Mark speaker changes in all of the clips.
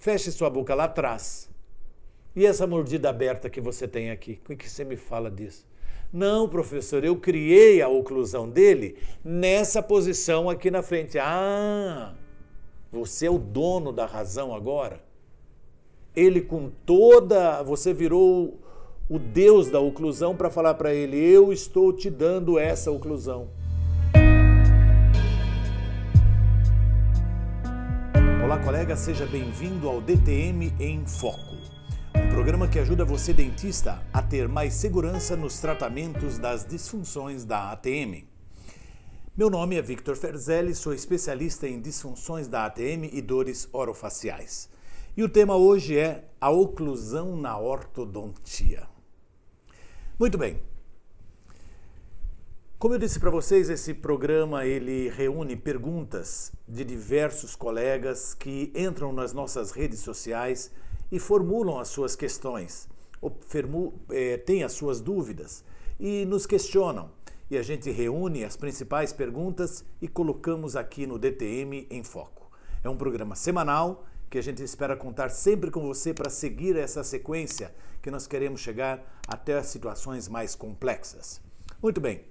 Speaker 1: feche sua boca lá atrás. E essa mordida aberta que você tem aqui? O que você me fala disso? Não, professor, eu criei a oclusão dele nessa posição aqui na frente. Ah, você é o dono da razão agora? Ele com toda... Você virou o Deus da oclusão para falar para ele, eu estou te dando essa oclusão. Olá, colega, seja bem-vindo ao DTM em Foco. Um programa que ajuda você, dentista, a ter mais segurança nos tratamentos das disfunções da ATM. Meu nome é Victor Ferzelli, sou especialista em disfunções da ATM e dores orofaciais. E o tema hoje é a oclusão na ortodontia. Muito bem. Como eu disse para vocês, esse programa ele reúne perguntas de diversos colegas que entram nas nossas redes sociais e formulam as suas questões, têm as suas dúvidas e nos questionam. E a gente reúne as principais perguntas e colocamos aqui no DTM em Foco. É um programa semanal que a gente espera contar sempre com você para seguir essa sequência que nós queremos chegar até as situações mais complexas. Muito bem.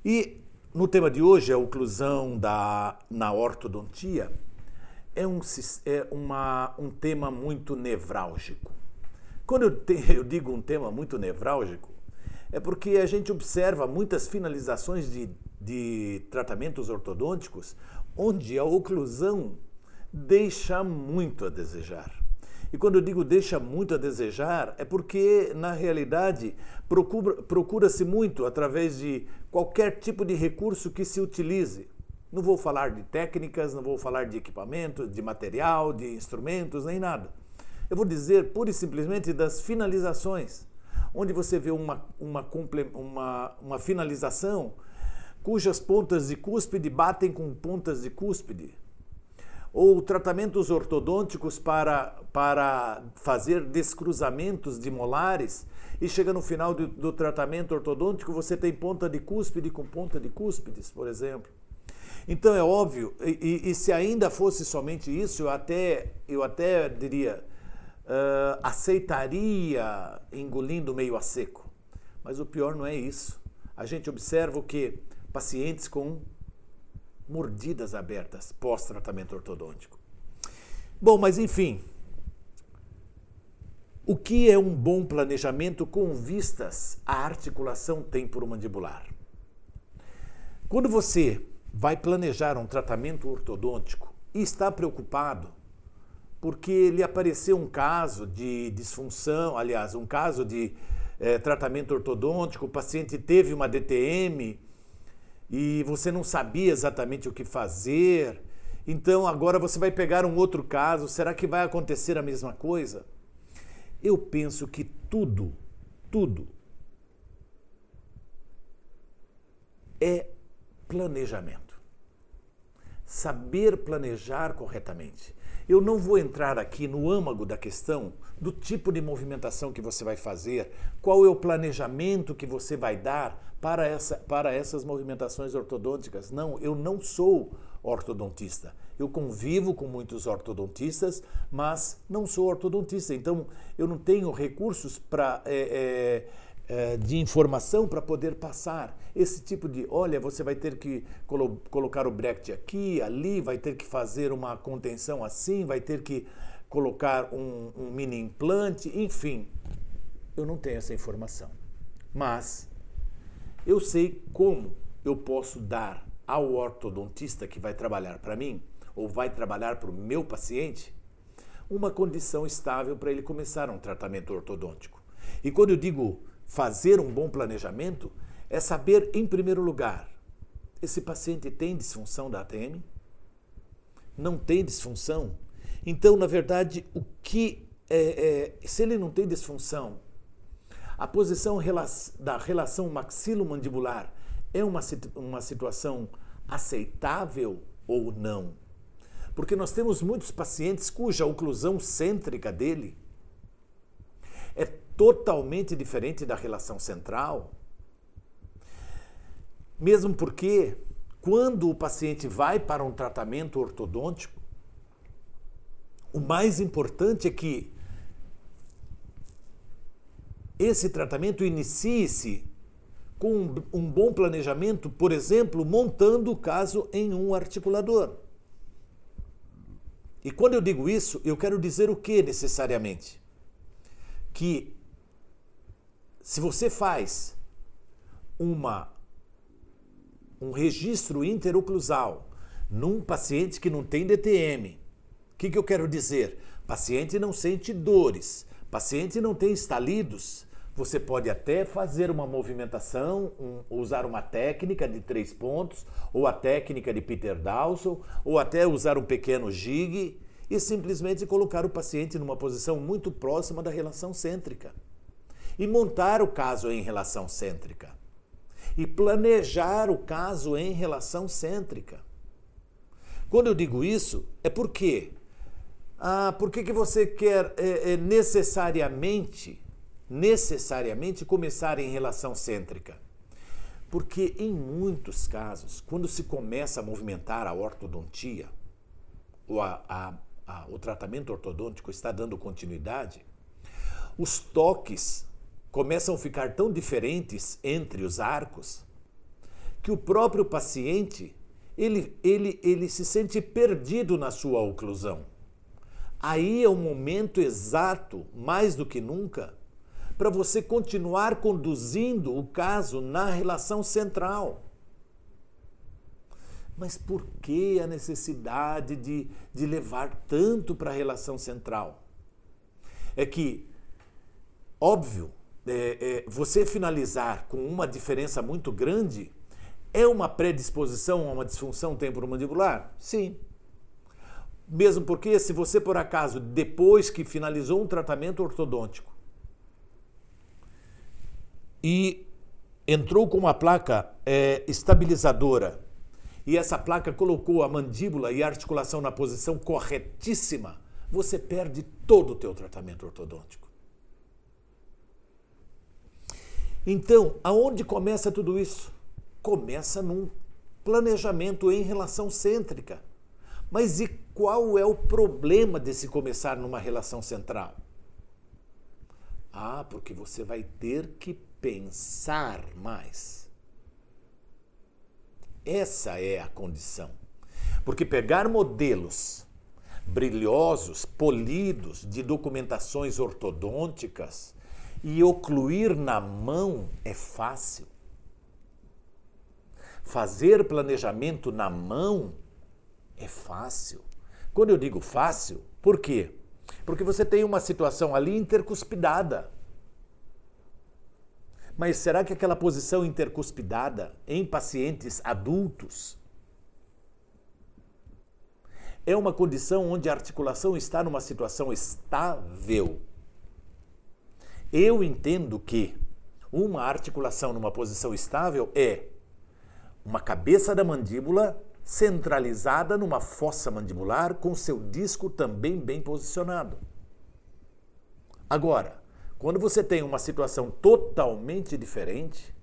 Speaker 1: E no tema de hoje, a oclusão na ortodontia é um tema muito nevrálgico. Quando eu digo um tema muito nevrálgico, é porque a gente observa muitas finalizações de tratamentos ortodônticos onde a oclusão deixa muito a desejar. E quando eu digo deixa muito a desejar, é porque, na realidade, procura-se muito através de qualquer tipo de recurso que se utilize. Não vou falar de técnicas, não vou falar de equipamento, de material, de instrumentos, nem nada. Eu vou dizer pura e simplesmente das finalizações, onde você vê uma finalização cujas pontas de cúspide batem com pontas de cúspide. Ou tratamentos ortodônticos para fazer descruzamentos de molares e chega no final do tratamento ortodôntico você tem ponta de cúspide com ponta de cúspides, por exemplo. Então é óbvio, e se ainda fosse somente isso, eu até diria, aceitaria engolindo meio a seco. Mas o pior não é isso. A gente observa o quê? Pacientes com mordidas abertas pós-tratamento ortodôntico. Bom, mas enfim, o que é um bom planejamento com vistas à articulação temporomandibular? Quando você vai planejar um tratamento ortodôntico e está preocupado porque lhe apareceu um caso de disfunção, aliás, um caso de tratamento ortodôntico, o paciente teve uma DTM, e você não sabia exatamente o que fazer, então agora você vai pegar um outro caso, será que vai acontecer a mesma coisa? Eu penso que tudo é planejamento. Saber planejar corretamente. Eu não vou entrar aqui no âmago da questão do tipo de movimentação que você vai fazer, qual é o planejamento que você vai dar para essas movimentações ortodônticas. Não, eu não sou ortodontista. Eu convivo com muitos ortodontistas, mas não sou ortodontista. Então, eu não tenho recursos de informação para poder passar esse tipo de, olha, você vai ter que colocar o bracket aqui, ali, vai ter que fazer uma contenção assim, vai ter que colocar um mini implante, enfim. Eu não tenho essa informação. Mas eu sei como eu posso dar ao ortodontista que vai trabalhar para mim, ou vai trabalhar para o meu paciente, uma condição estável para ele começar um tratamento ortodôntico. E quando eu digo fazer um bom planejamento, é saber, em primeiro lugar, esse paciente tem disfunção da ATM? Não tem disfunção? Então, na verdade, se ele não tem disfunção, a posição da relação maxilomandibular é uma situação aceitável ou não? Porque nós temos muitos pacientes cuja oclusão cêntrica dele é totalmente diferente da relação central. Mesmo porque, quando o paciente vai para um tratamento ortodôntico, O mais importante é que esse tratamento inicie-se com um bom planejamento, por exemplo, montando o caso em um articulador. E quando eu digo isso, eu quero dizer o que necessariamente? Que se você faz um registro interoclusal num paciente que não tem DTM, o que eu quero dizer? Paciente não sente dores, paciente não tem estalidos, você pode até fazer uma movimentação, usar uma técnica de 3 pontos, ou a técnica de Peter Dawson, ou até usar um pequeno jig e simplesmente colocar o paciente numa posição muito próxima da relação cêntrica. E montar o caso em relação cêntrica. E planejar o caso em relação cêntrica. Quando eu digo isso, é por quê? Por que você quer necessariamente começar em relação cêntrica? Porque em muitos casos, quando se começa a movimentar a ortodontia, ou o tratamento ortodôntico está dando continuidade, os toques começam a ficar tão diferentes entre os arcos que o próprio paciente ele se sente perdido na sua oclusão. Aí é o momento exato, mais do que nunca, para você continuar conduzindo o caso na relação central. Mas por que a necessidade de levar tanto para a relação central? É que, óbvio, você finalizar com uma diferença muito grande é uma predisposição a uma disfunção temporomandibular? Sim. Mesmo porque, se você, por acaso, depois que finalizou um tratamento ortodôntico e entrou com uma placa estabilizadora e essa placa colocou a mandíbula e a articulação na posição corretíssima, você perde todo o teu tratamento ortodôntico. Então, aonde começa tudo isso? Começa num planejamento em relação cêntrica. Mas e qual é o problema de se começar numa relação central? Porque você vai ter que pensar mais. Essa é a condição. Porque pegar modelos brilhosos, polidos, de documentações ortodônticas e ocluir na mão é fácil. Fazer planejamento na mão é fácil. Quando eu digo fácil, por quê? Porque você tem uma situação ali intercuspidada. Mas será que aquela posição intercuspidada em pacientes adultos é uma condição onde a articulação está numa situação estável? Eu entendo que uma articulação numa posição estável é uma cabeça da mandíbula centralizada numa fossa mandibular com seu disco também bem posicionado. Agora, quando você tem uma situação totalmente diferente,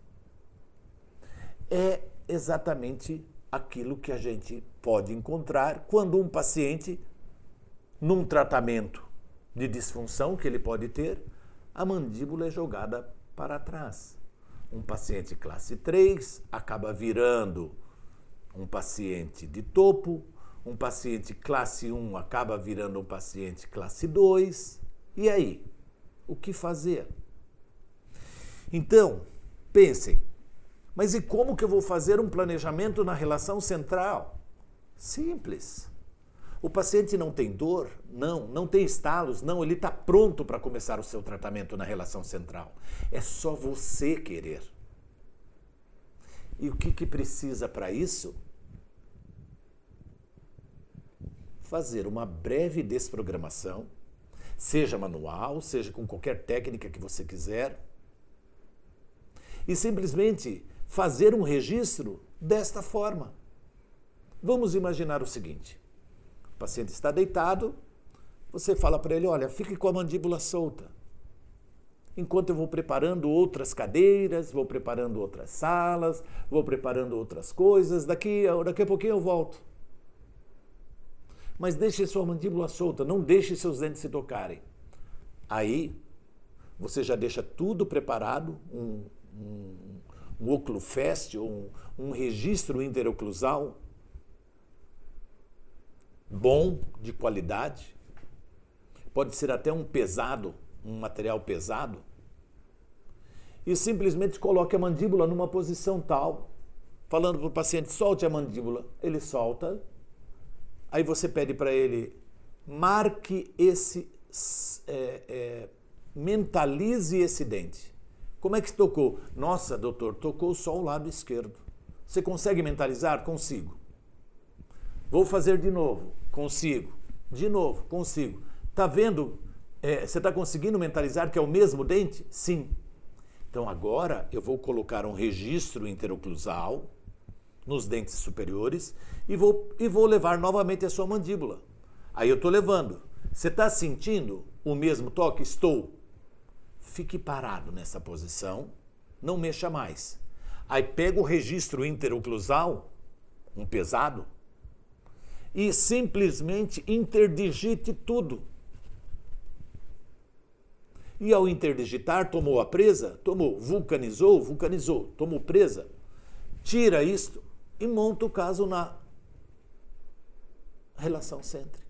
Speaker 1: é exatamente aquilo que a gente pode encontrar quando um paciente, num tratamento de disfunção que ele pode ter, a mandíbula é jogada para trás. Um paciente classe 3 acaba virando um paciente de topo, um paciente classe 1 acaba virando um paciente classe 2. E aí? O que fazer? Então, pensem, mas e como que eu vou fazer um planejamento na relação central? Simples. O paciente não tem dor? Não tem estalos? Não, ele está pronto para começar o seu tratamento na relação central. É só você querer. E o que precisa para isso? Fazer uma breve desprogramação, seja manual, seja com qualquer técnica que você quiser, e simplesmente fazer um registro desta forma. Vamos imaginar o seguinte: o paciente está deitado, você fala para ele, olha, fique com a mandíbula solta, enquanto eu vou preparando outras cadeiras, vou preparando outras salas, vou preparando outras coisas, daqui a pouquinho eu volto. mas deixe sua mandíbula solta, não deixe seus dentes se tocarem. Aí, você já deixa tudo preparado, um oclufeste, um registro interoclusal bom, de qualidade. Pode ser até um material pesado. E simplesmente coloque a mandíbula numa posição tal, falando para o paciente, solte a mandíbula. Ele solta. Aí você pede para ele, marque mentalize esse dente. Como é que tocou? Nossa, doutor, tocou só o lado esquerdo. Você consegue mentalizar? Consigo. Vou fazer de novo. Consigo. De novo, consigo. Tá vendo? Você está conseguindo mentalizar que é o mesmo dente? Sim. Então agora eu vou colocar um registro interoclusal nos dentes superiores e vou levar novamente a sua mandíbula. Aí eu estou levando. Você está sentindo o mesmo toque? Estou. Fique parado nessa posição, não mexa mais. Aí pega o registro interoclusal, um pesado, e simplesmente interdigite tudo. E ao interdigitar, tomou a presa? Tomou. Vulcanizou? Vulcanizou. Tomou presa? Tira isto e monta o caso na relação cêntrica.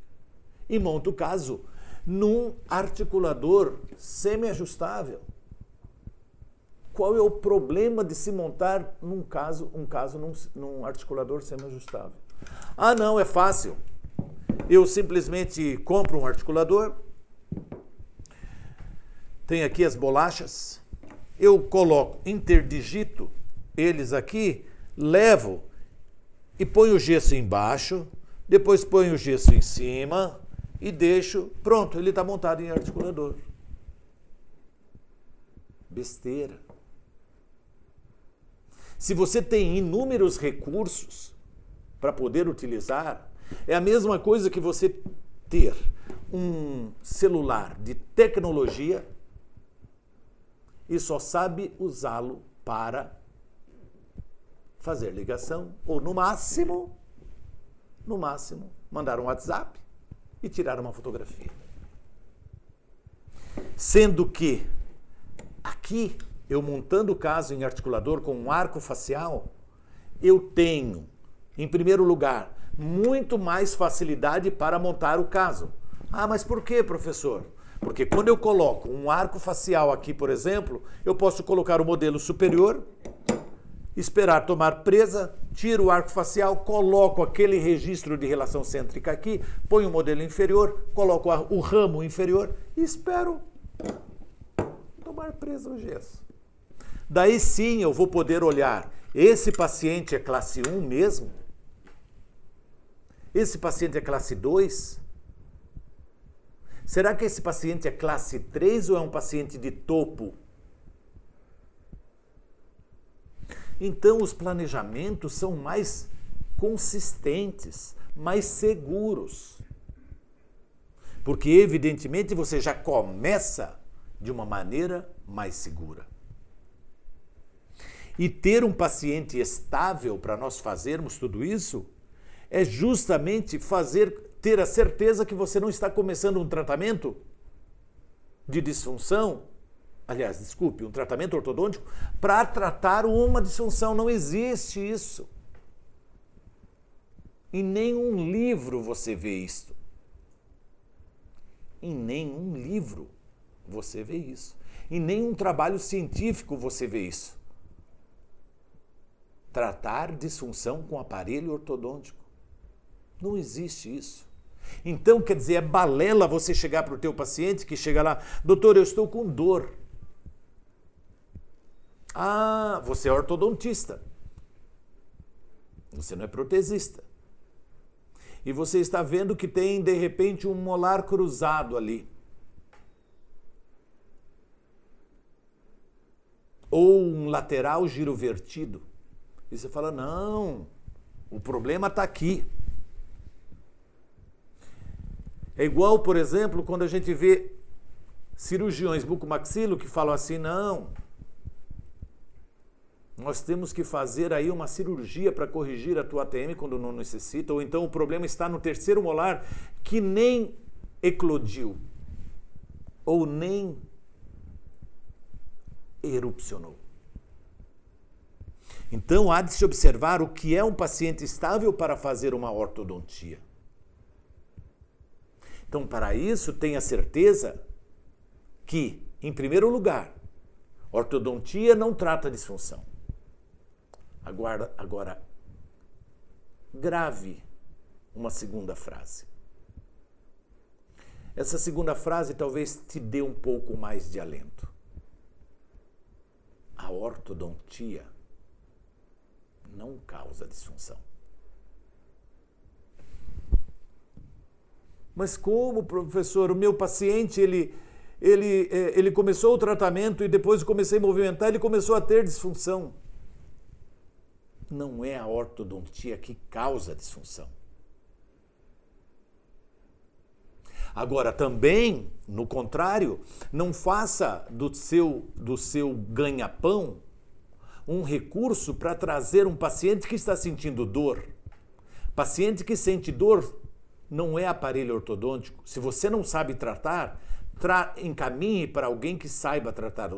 Speaker 1: E monta o caso num articulador semi-ajustável. Qual é o problema de se montar num articulador semi-ajustável? Ah, não, é fácil. Eu simplesmente compro um articulador, tem aqui as bolachas, eu coloco, interdigito eles aqui, levo e ponho o gesso embaixo, depois ponho o gesso em cima e deixo, pronto, ele está montado em articulador. Besteira. Se você tem inúmeros recursos para poder utilizar, é a mesma coisa que você ter um celular de tecnologia e só sabe usá-lo para fazer ligação ou no máximo, mandar um WhatsApp e tirar uma fotografia. Sendo que aqui, eu montando o caso em articulador com um arco facial, eu tenho, em primeiro lugar, muito mais facilidade para montar o caso. Ah, mas por quê, professor? Porque quando eu coloco um arco facial aqui, por exemplo, eu posso colocar o modelo superior, esperar tomar presa, tiro o arco facial, coloco aquele registro de relação cêntrica aqui, ponho o modelo inferior, coloco o ramo inferior e espero tomar presa o gesso. Daí sim eu vou poder olhar, esse paciente é classe 1 mesmo? Esse paciente é classe 2? Será que esse paciente é classe 3 ou é um paciente de topo? Então, os planejamentos são mais consistentes, mais seguros. Porque, evidentemente, você já começa de uma maneira mais segura. E ter um paciente estável para nós fazermos tudo isso é justamente ter a certeza que você não está começando um tratamento de disfunção, aliás, desculpe, um tratamento ortodôntico para tratar uma disfunção. Não existe isso. Em nenhum livro você vê isso. Em nenhum livro você vê isso. Em nenhum trabalho científico você vê isso. Tratar disfunção com aparelho ortodôntico. Não existe isso. Então, quer dizer, é balela você chegar para o teu paciente que chega lá, doutor, eu estou com dor. Ah, você é ortodontista. Você não é protesista. E você está vendo que tem, de repente, um molar cruzado ali. Ou um lateral girovertido. E você fala, não, o problema está aqui. É igual, por exemplo, quando a gente vê cirurgiões bucomaxilo que falam assim, não, Nós temos que fazer aí uma cirurgia para corrigir a tua ATM quando não necessita, ou então o problema está no terceiro molar que nem eclodiu ou nem erupcionou. Então, há de se observar o que é um paciente estável para fazer uma ortodontia. Então, para isso, tenha certeza que, em primeiro lugar, ortodontia não trata disfunção. Agora, grave uma segunda frase. Essa segunda frase talvez te dê um pouco mais de alento. A ortodontia não causa disfunção. Mas como, professor, o meu paciente, ele começou o tratamento e depois comecei a movimentar, ele começou a ter disfunção. Não é a ortodontia que causa disfunção. Agora, também, no contrário, não faça do seu ganha-pão um recurso para trazer um paciente que está sentindo dor. Paciente que sente dor não é aparelho ortodôntico. Se você não sabe tratar, encaminhe para alguém que saiba tratar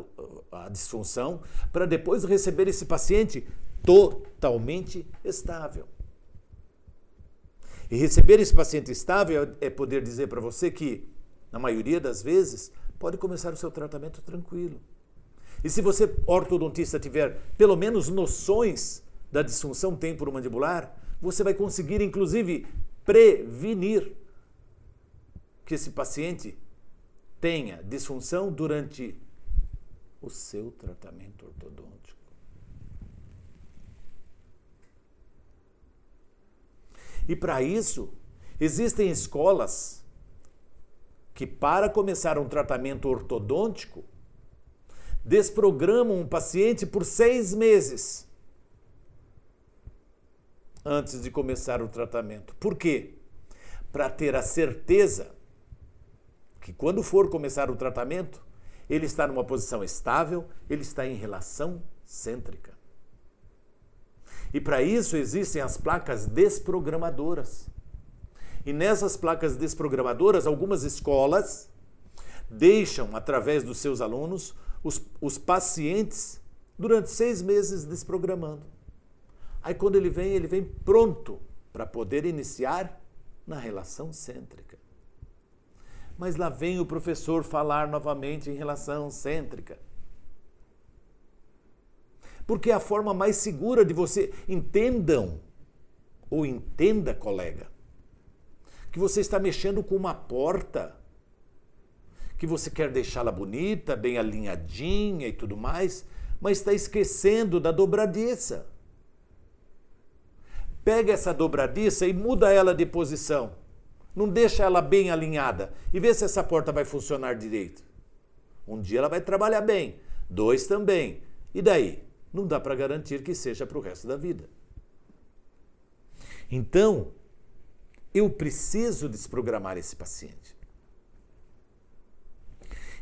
Speaker 1: a disfunção, para depois receber esse paciente totalmente estável. E receber esse paciente estável é poder dizer para você que, na maioria das vezes, pode começar o seu tratamento tranquilo. E se você, ortodontista, tiver pelo menos noções da disfunção temporomandibular, você vai conseguir, inclusive, prevenir que esse paciente tenha disfunção durante o seu tratamento ortodôntico. E para isso, existem escolas que, para começar um tratamento ortodôntico, desprogramam um paciente por 6 meses antes de começar o tratamento. Por quê? Para ter a certeza que quando for começar o tratamento, ele está numa posição estável, ele está em relação cêntrica. E para isso existem as placas desprogramadoras. E nessas placas desprogramadoras, algumas escolas deixam, através dos seus alunos, os pacientes durante 6 meses desprogramando. Aí quando ele vem pronto para poder iniciar na relação cêntrica. Mas lá vem o professor falar novamente em relação cêntrica. Porque é a forma mais segura de você... Entendam, ou entenda, colega, que você está mexendo com uma porta, que você quer deixá-la bonita, bem alinhadinha e tudo mais, mas está esquecendo da dobradiça. Pega essa dobradiça e muda ela de posição. Não deixa ela bem alinhada e vê se essa porta vai funcionar direito. Um dia ela vai trabalhar bem, 2 também. E daí? Não dá para garantir que seja para o resto da vida. Então, eu preciso desprogramar esse paciente.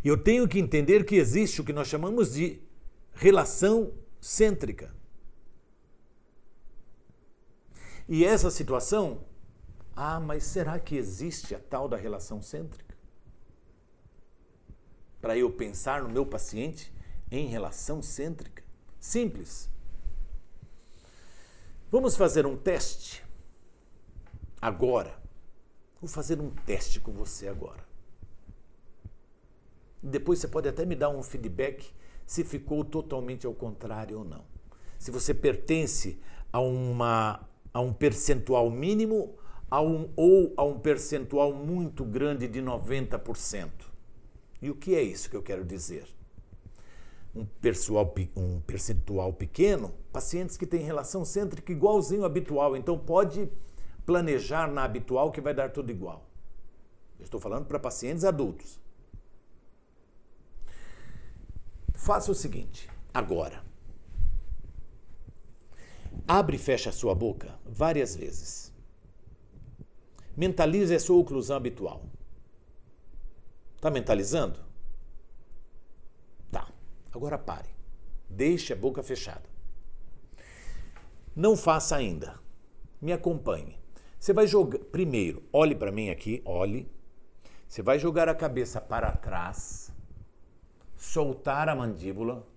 Speaker 1: E eu tenho que entender que existe o que nós chamamos de relação cêntrica. E essa situação, mas será que existe a tal da relação cêntrica? Para eu pensar no meu paciente em relação cêntrica? Simples. Vamos fazer um teste agora. Vou fazer um teste com você agora. Depois você pode até me dar um feedback se ficou totalmente ao contrário ou não. Se você pertence a um percentual mínimo ou a um percentual muito grande de 90%. E o que é isso que eu quero dizer? Um percentual pequeno, pacientes que têm relação cêntrica igualzinho ao habitual. Então pode planejar na habitual que vai dar tudo igual. Eu estou falando para pacientes adultos. Faça o seguinte, agora. Abre e fecha a sua boca várias vezes. Mentalize a sua oclusão habitual. Está mentalizando? Tá. Agora pare. Deixe a boca fechada. Não faça ainda. Me acompanhe. Você vai jogar, primeiro, olhe para mim aqui, olhe. Você vai jogar a cabeça para trás, soltar a mandíbula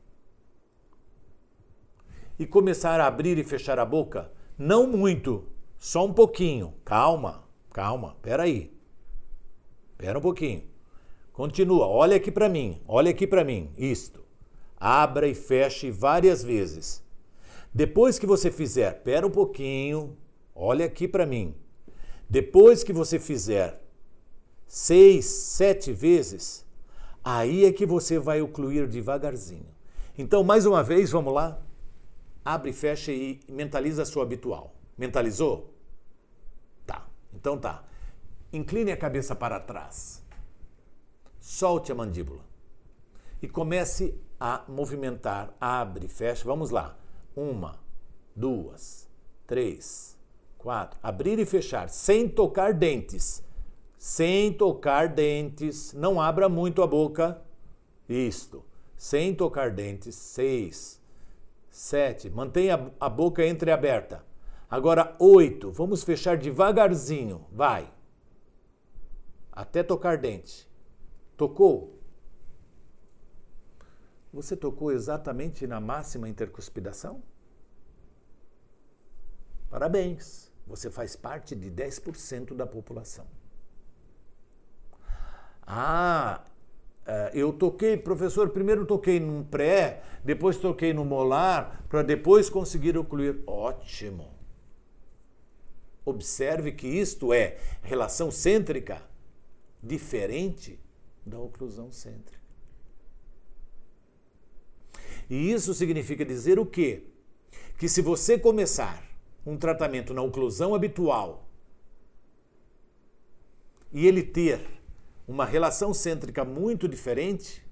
Speaker 1: e começar a abrir e fechar a boca. Não muito, só um pouquinho. Calma, calma, peraí. Espera um pouquinho. Continua, olha aqui para mim, olha aqui para mim. Isto. Abra e feche várias vezes. Depois que você fizer, espera um pouquinho, olha aqui para mim. Depois que você fizer 6, 7 vezes, aí é que você vai ocluir devagarzinho. Então, mais uma vez, vamos lá? Abre, fecha e mentaliza a sua habitual. Mentalizou? Tá, então tá. Incline a cabeça para trás. Solte a mandíbula. E comece a movimentar. Abre, fecha. Vamos lá. 1, 2, 3, 4. Abrir e fechar, sem tocar dentes. Sem tocar dentes. Não abra muito a boca. Isto. Sem tocar dentes. 6, 7. Mantenha a boca entreaberta. Agora 8. Vamos fechar devagarzinho. Vai. Até tocar dente. Tocou? Você tocou exatamente na máxima intercuspidação? Parabéns! Você faz parte de 10% da população. Eu toquei, professor, primeiro toquei num pré, depois toquei no molar, para depois conseguir ocluir. Ótimo! Observe que isto é relação cêntrica diferente da oclusão cêntrica. E isso significa dizer o quê? Que se você começar um tratamento na oclusão habitual e ele ter uma relação cêntrica muito diferente,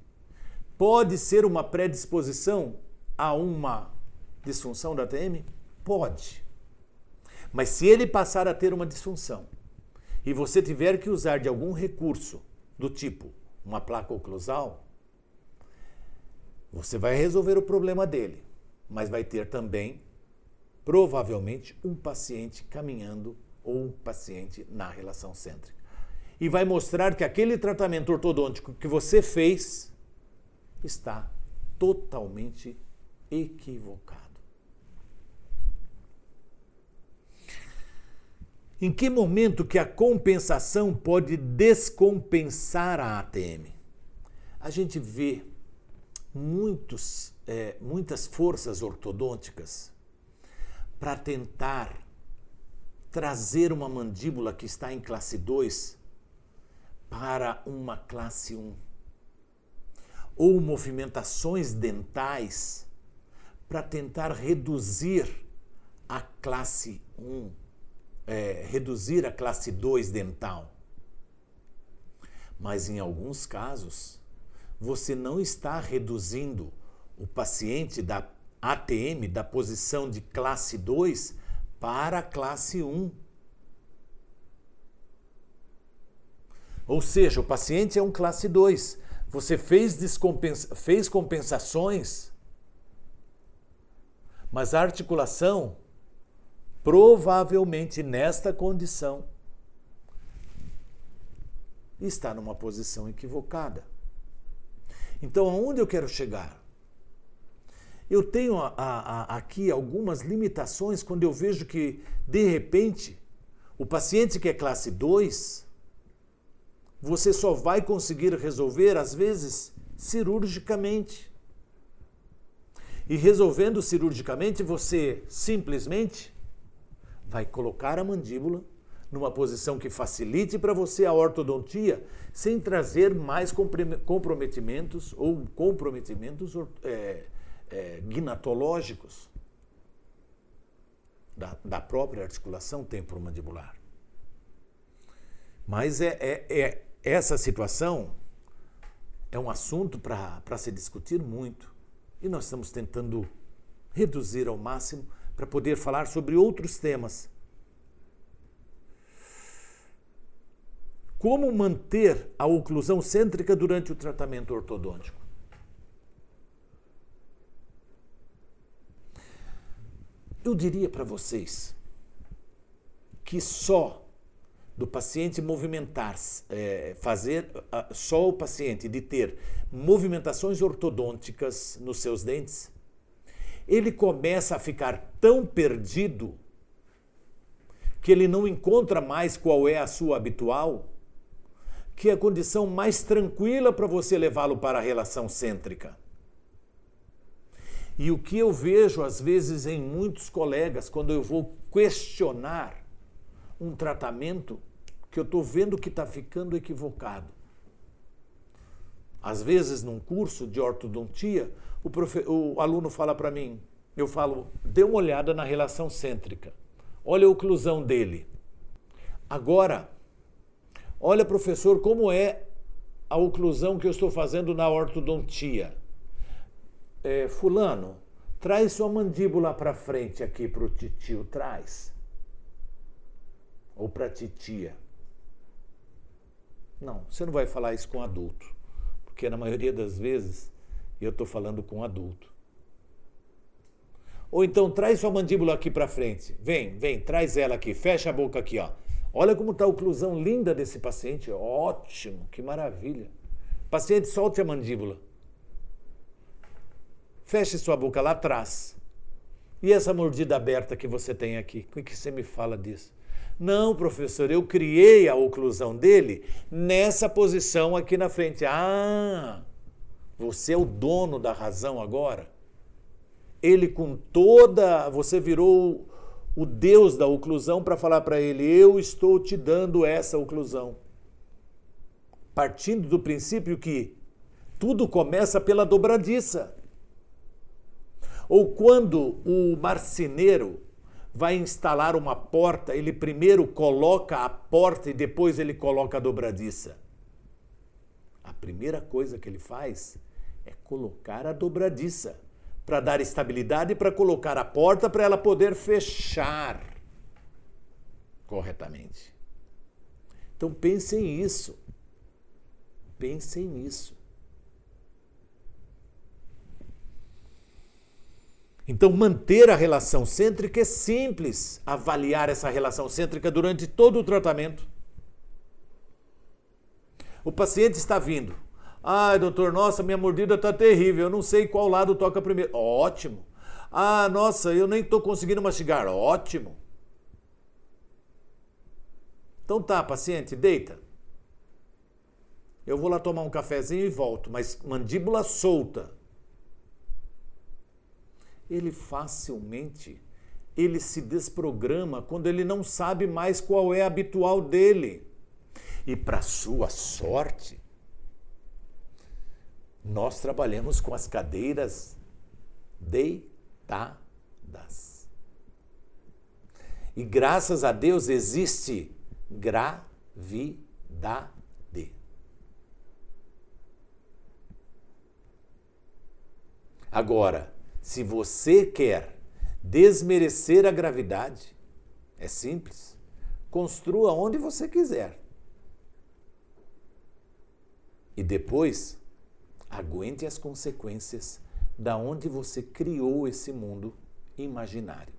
Speaker 1: pode ser uma predisposição a uma disfunção da ATM? Pode. Mas se ele passar a ter uma disfunção e você tiver que usar de algum recurso do tipo uma placa oclusal, você vai resolver o problema dele, mas vai ter também, provavelmente, um paciente caminhando ou um paciente na relação cêntrica. E vai mostrar que aquele tratamento ortodôntico que você fez está totalmente equivocado. Em que momento que a compensação pode descompensar a ATM? A gente vê muitas forças ortodônticas para tentar trazer uma mandíbula que está em classe 2 para uma classe 1. Ou movimentações dentais para tentar reduzir a classe 1, reduzir a classe 2 dental. Mas em alguns casos, você não está reduzindo o paciente da ATM, da posição de classe 2, para a classe 1. Ou seja, o paciente é um classe 2. Você fez compensações, mas a articulação, provavelmente nesta condição, está numa posição equivocada. Então, aonde eu quero chegar? Eu tenho aqui algumas limitações quando eu vejo que, de repente, o paciente que é classe 2, você só vai conseguir resolver, às vezes, cirurgicamente. E resolvendo cirurgicamente, você simplesmente vai colocar a mandíbula numa posição que facilite para você a ortodontia, sem trazer mais comprometimentos ou comprometimentos gnatológicos da própria articulação temporomandibular. Mas essa situação é um assunto para se discutir muito. E nós estamos tentando reduzir ao máximo para poder falar sobre outros temas. Como manter a oclusão cêntrica durante o tratamento ortodôntico? Eu diria para vocês que só do paciente movimentar-se, só o paciente de ter movimentações ortodônticas nos seus dentes, ele começa a ficar tão perdido que ele não encontra mais qual é a sua habitual, que é a condição mais tranquila para você levá-lo para a relação cêntrica. E o que eu vejo às vezes em muitos colegas, quando eu vou questionar um tratamento, que eu estou vendo que está ficando equivocado. Às vezes, num curso de ortodontia, o aluno fala para mim, eu falo, dê uma olhada na relação cêntrica. Olha a oclusão dele. Agora, olha, professor, como é a oclusão que eu estou fazendo na ortodontia. Fulano, traz sua mandíbula para frente aqui para o titio, traz. Ou para a titia. Não, você não vai falar isso com adulto, porque na maioria das vezes eu estou falando com adulto. Ou então, traz sua mandíbula aqui para frente. Vem, traz ela aqui, fecha a boca aqui, ó. Olha como está a oclusão linda desse paciente, ótimo, que maravilha. Paciente, solte a mandíbula. Feche sua boca lá atrás. E essa mordida aberta que você tem aqui? O que você me fala disso? Não, professor, eu criei a oclusão dele nessa posição aqui na frente. Ah, você é o dono da razão agora? Ele com toda... Você virou o Deus da oclusão para falar para ele, eu estou te dando essa oclusão. Partindo do princípio que tudo começa pela dobradiça. Ou quando o marceneiro vai instalar uma porta, ele primeiro coloca a porta e depois ele coloca a dobradiça. A primeira coisa que ele faz é colocar a dobradiça, para dar estabilidade e para colocar a porta para ela poder fechar corretamente. Então pensem nisso. Pensem nisso. Então, manter a relação cêntrica é simples. Avaliar essa relação cêntrica durante todo o tratamento. O paciente está vindo. Ai, doutor, nossa, minha mordida está terrível. Eu não sei qual lado toca primeiro. Ótimo. Ah, nossa, eu nem estou conseguindo mastigar. Ótimo. Então tá, paciente, deita. Eu vou lá tomar um cafezinho e volto, mas mandíbula solta. Ele facilmente, ele se desprograma quando ele não sabe mais qual é a habitual dele. E para sua sorte, nós trabalhamos com as cadeiras deitadas. E graças a Deus existe gravidade. Agora, se você quer desmerecer a gravidade, é simples. Construa onde você quiser. E depois, aguente as consequências da onde você criou esse mundo imaginário.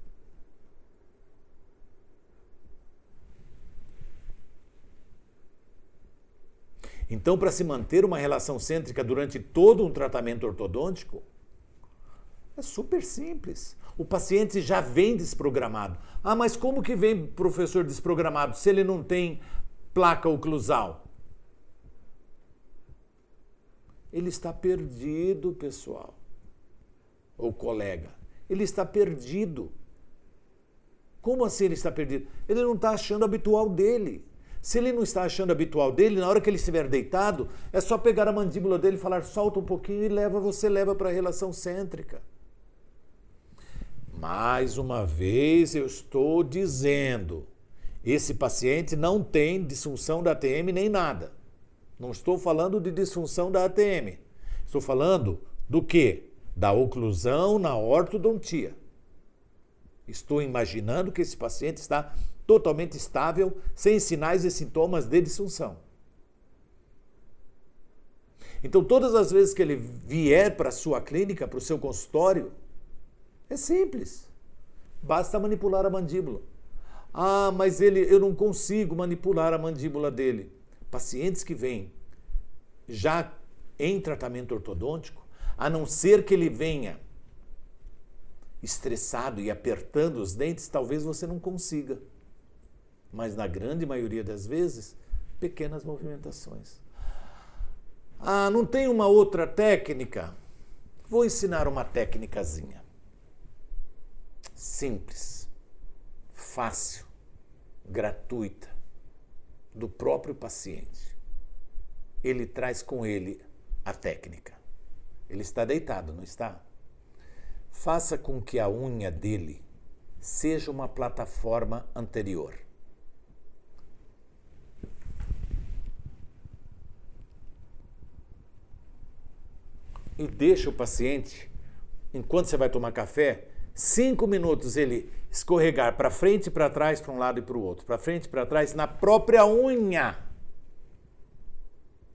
Speaker 1: Então, para se manter uma relação cêntrica durante todo um tratamento ortodôntico, é super simples. O paciente já vem desprogramado. Ah, mas como que vem, professor, desprogramado se ele não tem placa oclusal? Ele está perdido, pessoal. Ou colega. Ele está perdido. Como assim ele está perdido? Ele não está achando habitual dele. Se ele não está achando habitual dele, na hora que ele estiver deitado, é só pegar a mandíbula dele e falar, solta um pouquinho e você leva para a relação cêntrica. Mais uma vez eu estou dizendo, esse paciente não tem disfunção da ATM nem nada. Não estou falando de disfunção da ATM. Estou falando do quê? Da oclusão na ortodontia. Estou imaginando que esse paciente está totalmente estável, sem sinais e sintomas de disfunção. Então, todas as vezes que ele vier para a sua clínica, para o seu consultório, é simples. Basta manipular a mandíbula. Ah, mas eu não consigo manipular a mandíbula dele. Pacientes que vêm já em tratamento ortodôntico, a não ser que ele venha estressado e apertando os dentes, talvez você não consiga. Mas na grande maioria das vezes, pequenas movimentações. Ah, não tem uma outra técnica? Vou ensinar uma técnicazinha. Simples, fácil, gratuita, do próprio paciente. Ele traz com ele a técnica. Ele está deitado, não está? Faça com que a unha dele seja uma plataforma anterior. E deixa o paciente, enquanto você vai tomar café, 5 minutos ele escorregar para frente e para trás, para um lado e para o outro, para frente e para trás, na própria unha.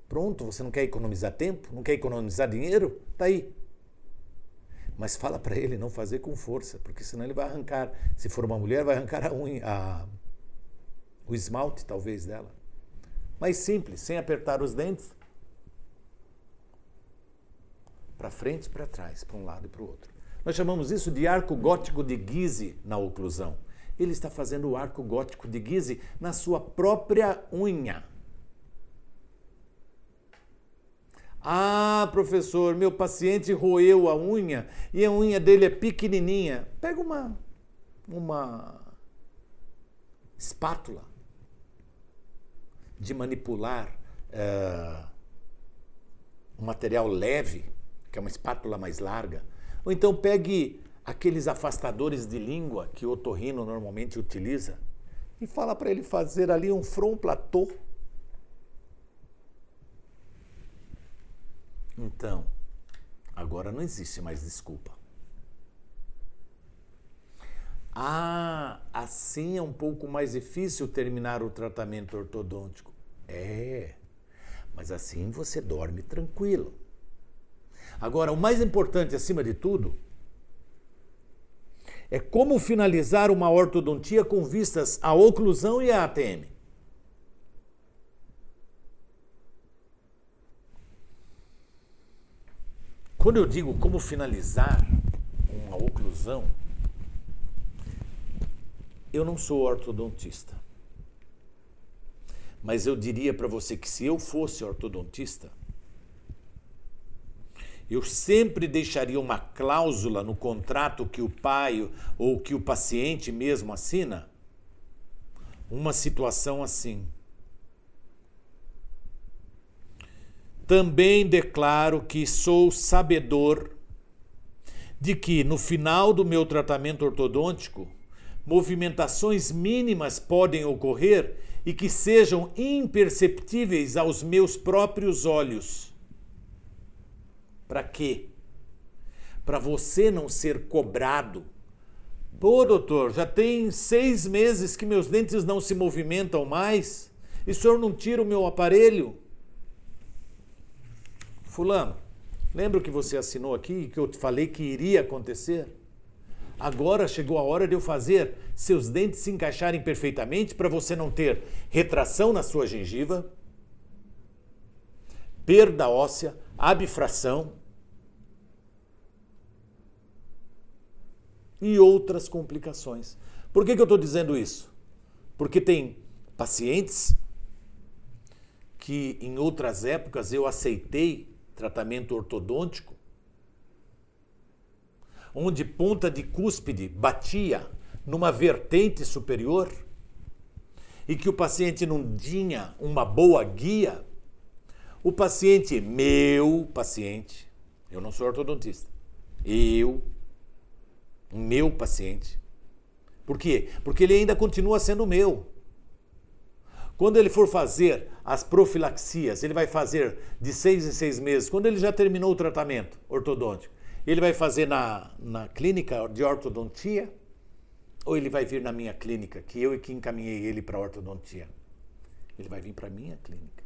Speaker 1: Pronto, você não quer economizar tempo? Não quer economizar dinheiro? Tá aí. Mas fala para ele não fazer com força, porque senão ele vai arrancar. Se for uma mulher, vai arrancar a unha, o esmalte talvez dela. Mas simples, sem apertar os dentes. Para frente e para trás, para um lado e para o outro. Nós chamamos isso de arco gótico de Guise na oclusão. Ele está fazendo o arco gótico de Guise na sua própria unha. Ah, professor, meu paciente roeu a unha e a unha dele é pequenininha. Pega uma espátula de manipular um material leve, que é uma espátula mais larga. Ou então pegue aqueles afastadores de língua que o otorrino normalmente utiliza e fala para ele fazer ali um front plateau. Então, agora não existe mais desculpa. Ah, assim é um pouco mais difícil terminar o tratamento ortodôntico. É, mas assim você dorme tranquilo. Agora, o mais importante, acima de tudo, é como finalizar uma ortodontia com vistas à oclusão e à ATM. Quando eu digo como finalizar uma oclusão, eu não sou ortodontista. Mas eu diria para você que se eu fosse ortodontista, eu sempre deixaria uma cláusula no contrato que o pai ou que o paciente mesmo assina, uma situação assim. Também declaro que sou sabedor de que no final do meu tratamento ortodôntico, movimentações mínimas podem ocorrer e que sejam imperceptíveis aos meus próprios olhos. Para quê? Para você não ser cobrado. Pô, doutor, já tem 6 meses que meus dentes não se movimentam mais e o senhor não tira o meu aparelho? Fulano, lembra que você assinou aqui que eu te falei que iria acontecer? Agora chegou a hora de eu fazer seus dentes se encaixarem perfeitamente para você não ter retração na sua gengiva, perda óssea, abfração e outras complicações. Por que eu estou dizendo isso? Porque tem pacientes que em outras épocas eu aceitei tratamento ortodôntico, onde ponta de cúspide batia numa vertente superior e que o paciente não tinha uma boa guia. O paciente, meu paciente, eu não sou ortodontista, meu paciente. Por quê? Porque ele ainda continua sendo meu. Quando ele for fazer as profilaxias, ele vai fazer de 6 em 6 meses, quando ele já terminou o tratamento ortodôntico, ele vai fazer na clínica de ortodontia ou ele vai vir na minha clínica, que eu que encaminhei ele para a ortodontia? Ele vai vir para a minha clínica.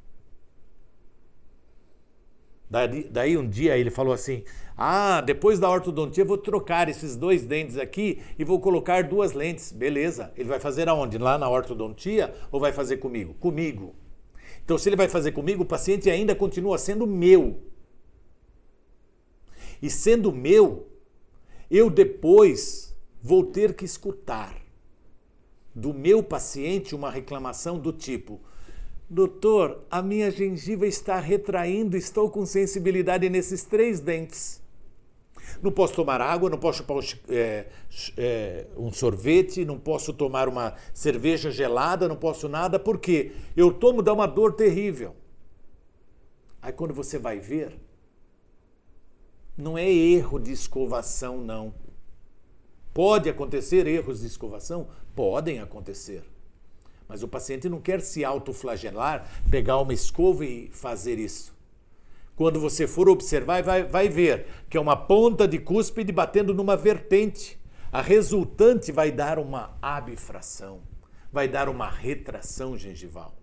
Speaker 1: Daí um dia ele falou assim, depois da ortodontia eu vou trocar esses 2 dentes aqui e vou colocar 2 lentes. Beleza, ele vai fazer aonde? Lá na ortodontia ou vai fazer comigo? Comigo. Então se ele vai fazer comigo, o paciente ainda continua sendo meu. E sendo meu, eu depois vou ter que escutar do meu paciente uma reclamação do tipo: doutor, a minha gengiva está retraindo, estou com sensibilidade nesses 3 dentes. Não posso tomar água, não posso chupar um sorvete, não posso tomar uma cerveja gelada, não posso nada, porque eu tomo, dá uma dor terrível. Aí quando você vai ver, não é erro de escovação, não. Pode acontecer erros de escovação? Podem acontecer. Mas o paciente não quer se autoflagelar, pegar uma escova e fazer isso. Quando você for observar, vai ver que é uma ponta de cúspide batendo numa vertente. A resultante vai dar uma abfração, vai dar uma retração gengival.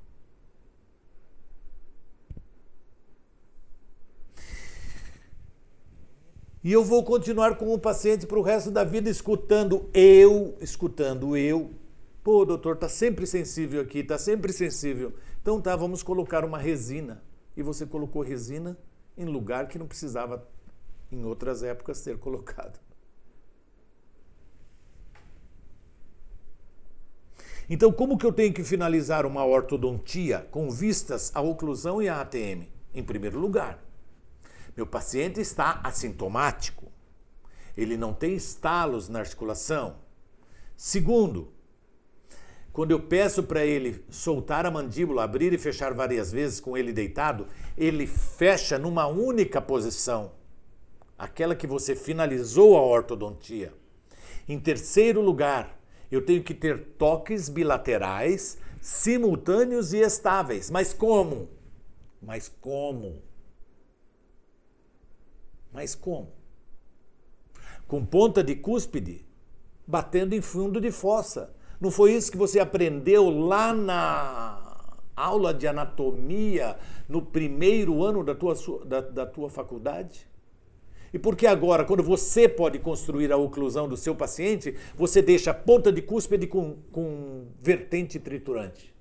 Speaker 1: E eu vou continuar com o paciente para o resto da vida escutando eu. Pô, doutor, tá sempre sensível aqui, tá sempre sensível. Então tá, vamos colocar uma resina. E você colocou resina em lugar que não precisava, em outras épocas, ter colocado. Então, como que eu tenho que finalizar uma ortodontia com vistas à oclusão e à ATM? Em primeiro lugar, meu paciente está assintomático. Ele não tem estalos na articulação. Segundo, quando eu peço para ele soltar a mandíbula, abrir e fechar várias vezes com ele deitado, ele fecha numa única posição, aquela que você finalizou a ortodontia. Em terceiro lugar, eu tenho que ter toques bilaterais, simultâneos e estáveis. Mas como? Mas como? Com ponta de cúspide batendo em fundo de fossa. Não foi isso que você aprendeu lá na aula de anatomia no primeiro ano da tua faculdade? E por que agora, quando você pode construir a oclusão do seu paciente, você deixa a ponta de cúspide com vertente triturante?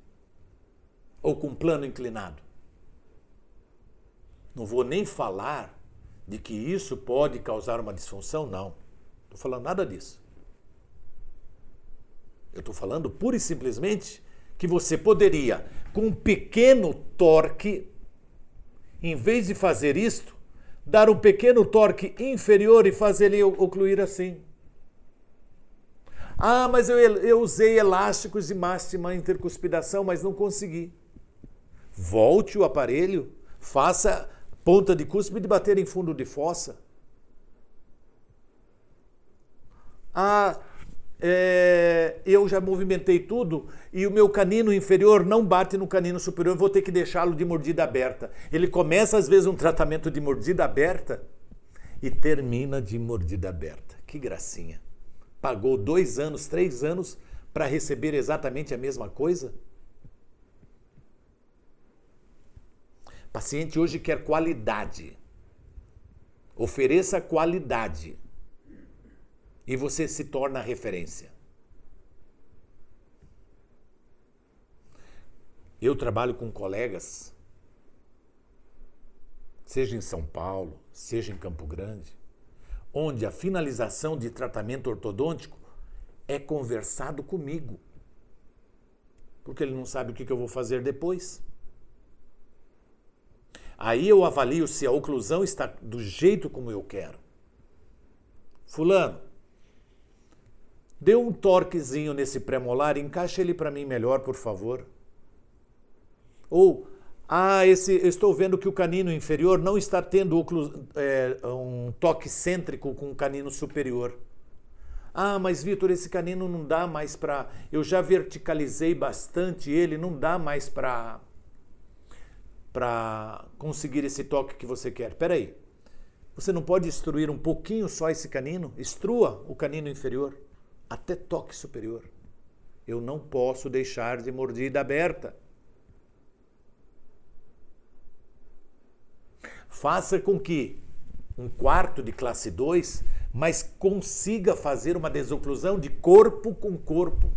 Speaker 1: Ou com plano inclinado? Não vou nem falar de que isso pode causar uma disfunção, não. Não estou falando nada disso. Eu estou falando pura e simplesmente que você poderia, com um pequeno torque, em vez de fazer isto, dar um pequeno torque inferior e fazer ele ocluir assim. Mas eu usei elásticos de máxima intercuspidação, mas não consegui. Volte o aparelho, faça ponta de cúspide bater em fundo de fossa. Eu já movimentei tudo e o meu canino inferior não bate no canino superior, vou ter que deixá-lo de mordida aberta. Ele começa às vezes um tratamento de mordida aberta e termina de mordida aberta. Que gracinha. Pagou 2 anos, 3 anos para receber exatamente a mesma coisa? O paciente hoje quer qualidade. Ofereça qualidade. E você se torna referência. Eu trabalho com colegas, seja em São Paulo, seja em Campo Grande, onde a finalização de tratamento ortodôntico é conversado comigo. Porque ele não sabe o que eu vou fazer depois. Aí eu avalio se a oclusão está do jeito como eu quero. Fulano, dê um torquezinho nesse pré-molar, encaixa ele para mim melhor, por favor. Ou, eu estou vendo que o canino inferior não está tendo um toque cêntrico com o canino superior. Mas Vitor, esse canino não dá mais para... Eu já verticalizei bastante ele, não dá mais para conseguir esse toque que você quer. Espera aí, você não pode instruir um pouquinho só esse canino? Instrua o canino inferior. Até toque superior. Eu não posso deixar de mordida aberta. faça com que um quarto de classe 2, mas consiga fazer uma desoclusão de corpo com corpo.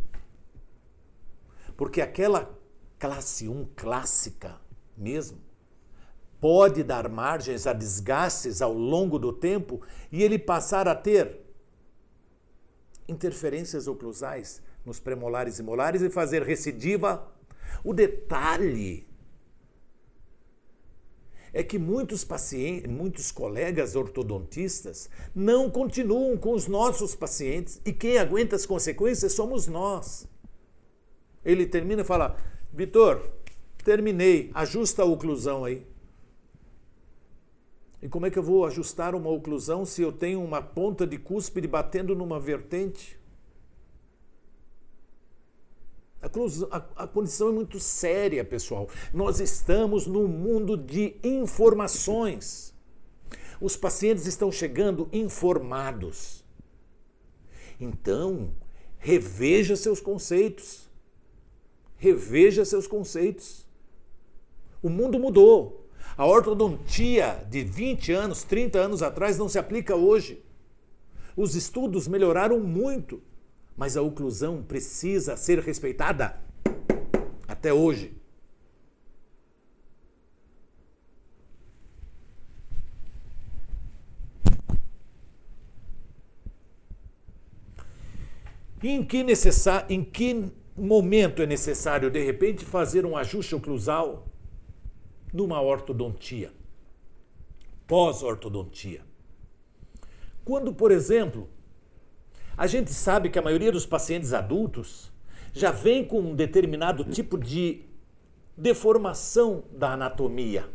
Speaker 1: Porque aquela classe 1 clássica mesmo pode dar margens a desgastes ao longo do tempo e ele passar a ter interferências oclusais nos premolares e molares e fazer recidiva. O detalhe é que muitos pacientes, muitos colegas ortodontistas não continuam com os nossos pacientes e quem aguenta as consequências somos nós. Ele termina e fala: Vitor, terminei, ajusta a oclusão aí. E como é que eu vou ajustar uma oclusão se eu tenho uma ponta de cúspide batendo numa vertente? A condição é muito séria, pessoal. Nós estamos num mundo de informações. Os pacientes estão chegando informados. Então, reveja seus conceitos. Reveja seus conceitos. O mundo mudou. A ortodontia de 20 anos, 30 anos atrás não se aplica hoje. Os estudos melhoraram muito. Mas a oclusão precisa ser respeitada até hoje. Em que momento é necessário, de repente, fazer um ajuste oclusal numa ortodontia, pós-ortodontia? Quando, por exemplo, a gente sabe que a maioria dos pacientes adultos já vem com um determinado tipo de deformação da anatomia.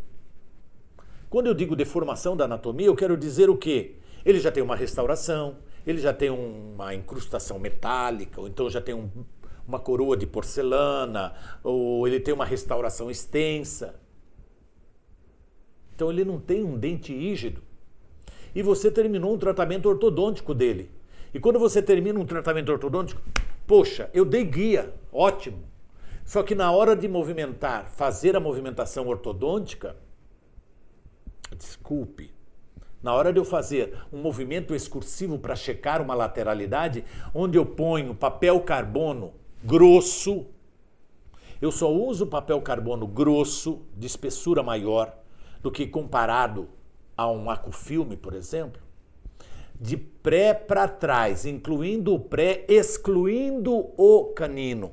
Speaker 1: Quando eu digo deformação da anatomia, eu quero dizer o quê? Ele já tem uma restauração, ele já tem uma incrustação metálica, ou então já tem uma coroa de porcelana, ou ele tem uma restauração extensa. Então ele não tem um dente rígido. E você terminou um tratamento ortodôntico dele. E quando você termina um tratamento ortodôntico, poxa, eu dei guia, ótimo. Só que na hora de movimentar, fazer a movimentação ortodôntica, desculpe, na hora de eu fazer um movimento excursivo para checar uma lateralidade, onde eu ponho papel carbono grosso, eu só uso papel carbono grosso, de espessura maior, do que comparado a um acufilme, por exemplo, de pré para trás, incluindo o pré, excluindo o canino.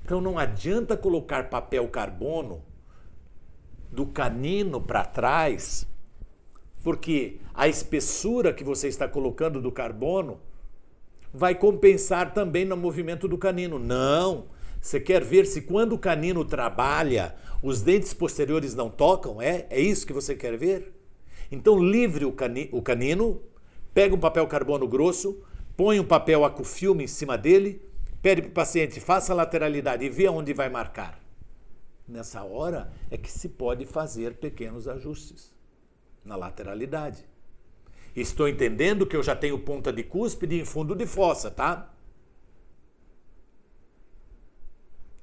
Speaker 1: Então não adianta colocar papel carbono do canino para trás, porque a espessura que você está colocando do carbono vai compensar também no movimento do canino. Não! Você quer ver se quando o canino trabalha, os dentes posteriores não tocam? É isso que você quer ver? Então livre o canino, pega um papel carbono grosso, põe um papel acufilme em cima dele, pede para o paciente, faça a lateralidade e vê onde vai marcar. Nessa hora é que se pode fazer pequenos ajustes na lateralidade. Estou entendendo que eu já tenho ponta de cúspide em fundo de fossa, tá?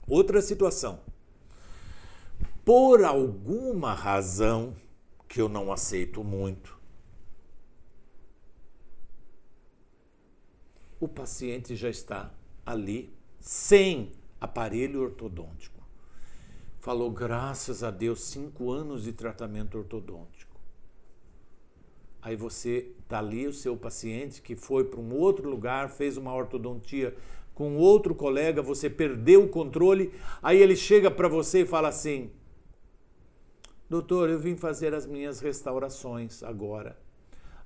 Speaker 1: Outra situação. Por alguma razão que eu não aceito muito, o paciente já está ali sem aparelho ortodôntico. Falou, graças a Deus, 5 anos de tratamento ortodôntico. Aí você está ali, o seu paciente que foi para um outro lugar, fez uma ortodontia com outro colega, você perdeu o controle, aí ele chega para você e fala assim, doutor, eu vim fazer as minhas restaurações agora.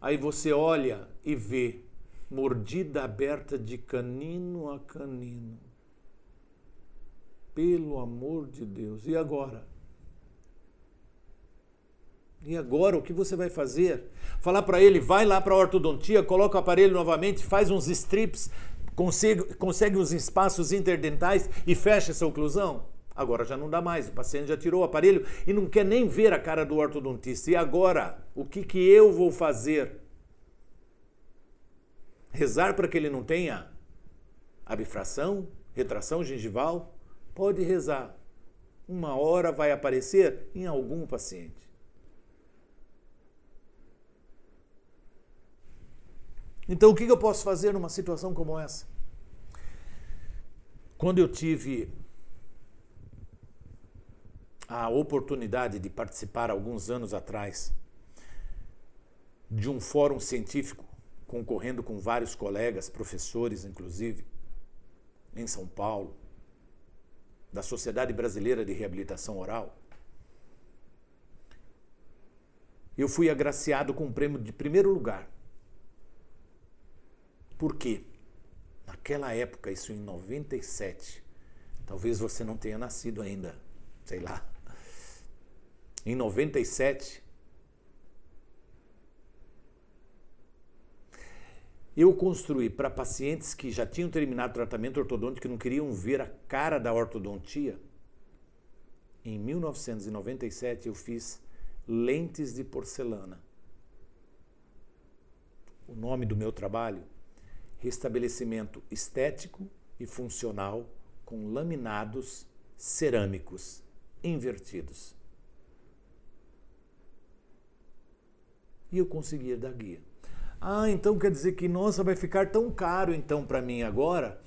Speaker 1: Aí você olha e vê mordida aberta de canino a canino. Pelo amor de Deus, e agora? E agora, o que você vai fazer? Falar para ele, vai lá para a ortodontia, coloca o aparelho novamente, faz uns strips, consegue os espaços interdentais e fecha essa oclusão? Agora já não dá mais, o paciente já tirou o aparelho e não quer nem ver a cara do ortodontista. E agora, o que eu vou fazer? Rezar para que ele não tenha abfração, retração gengival? Pode rezar. Uma hora vai aparecer em algum paciente. Então, o que eu posso fazer numa situação como essa? Quando eu tive a oportunidade de participar, alguns anos atrás, de um fórum científico, concorrendo com vários colegas, professores inclusive, em São Paulo, da Sociedade Brasileira de Reabilitação Oral, eu fui agraciado com um prêmio de primeiro lugar. Por quê? Naquela época, isso em 97, talvez você não tenha nascido ainda, sei lá. Em 97, eu construí para pacientes que já tinham terminado o tratamento ortodôntico, que não queriam ver a cara da ortodontia. Em 1997, eu fiz lentes de porcelana. O nome do meu trabalho: restabelecimento estético e funcional com laminados cerâmicos invertidos. E eu consegui dar guia. Ah, então quer dizer que, nossa, vai ficar tão caro então para mim agora?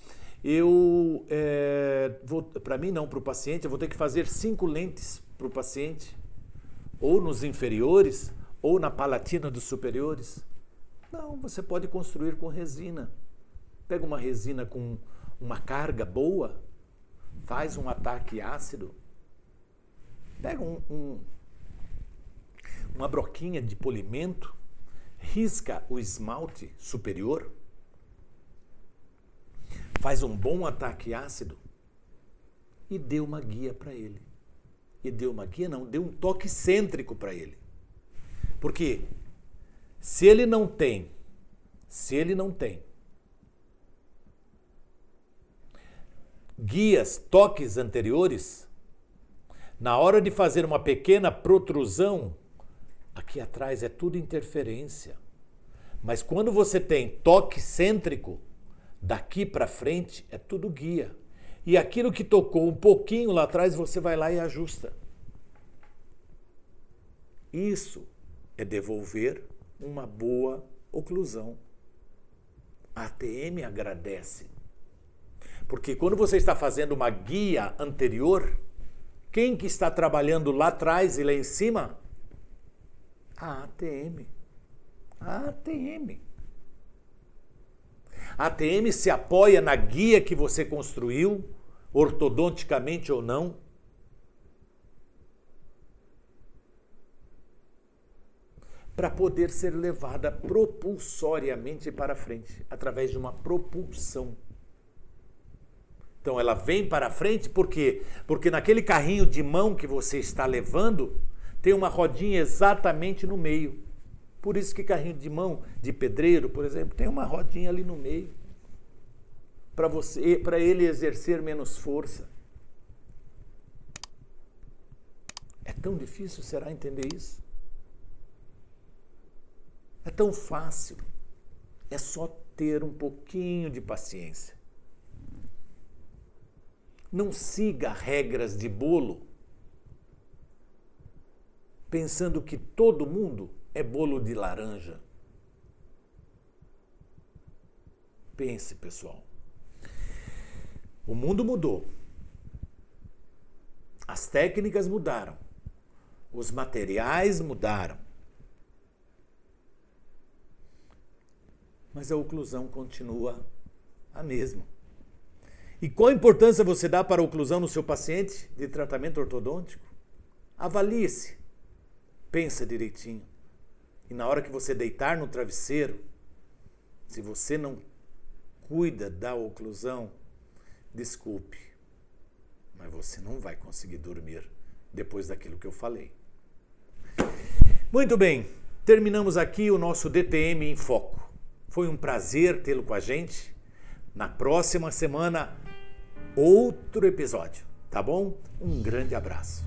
Speaker 1: Para mim não, para o paciente, eu vou ter que fazer 5 lentes para o paciente, ou nos inferiores, ou na palatina dos superiores. Não, você pode construir com resina. Pega uma resina com uma carga boa, faz um ataque ácido, pega uma broquinha de polimento, risca o esmalte superior, faz um bom ataque ácido e dê uma guia para ele. E dê uma guia, não, dê um toque cêntrico para ele. Porque se ele não tem guias, toques anteriores, na hora de fazer uma pequena protrusão, aqui atrás é tudo interferência. Mas quando você tem toque cêntrico, daqui para frente é tudo guia. E aquilo que tocou um pouquinho lá atrás, você vai lá e ajusta. Isso é devolver uma boa oclusão. A ATM agradece. Porque quando você está fazendo uma guia anterior, quem que está trabalhando lá atrás e lá em cima? A ATM. A ATM. A ATM se apoia na guia que você construiu, ortodonticamente ou não. Para poder ser levada propulsoriamente para frente, através de uma propulsão. Então ela vem para frente por quê? Porque naquele carrinho de mão que você está levando, tem uma rodinha exatamente no meio. Por isso que carrinho de mão de pedreiro, por exemplo, tem uma rodinha ali no meio. Para ele exercer menos força. É tão difícil, será, entender isso? É tão fácil. É só ter um pouquinho de paciência. Não siga regras de bolo, pensando que todo mundo é bolo de laranja. Pense, pessoal. O mundo mudou. As técnicas mudaram. Os materiais mudaram. Mas a oclusão continua a mesma. E qual a importância você dá para a oclusão no seu paciente de tratamento ortodôntico? Avalie-se. Pensa direitinho. E na hora que você deitar no travesseiro, se você não cuida da oclusão, desculpe, mas você não vai conseguir dormir depois daquilo que eu falei. Muito bem, terminamos aqui o nosso DTM em Foco. Foi um prazer tê-lo com a gente. Na próxima semana, outro episódio, tá bom? Um grande abraço.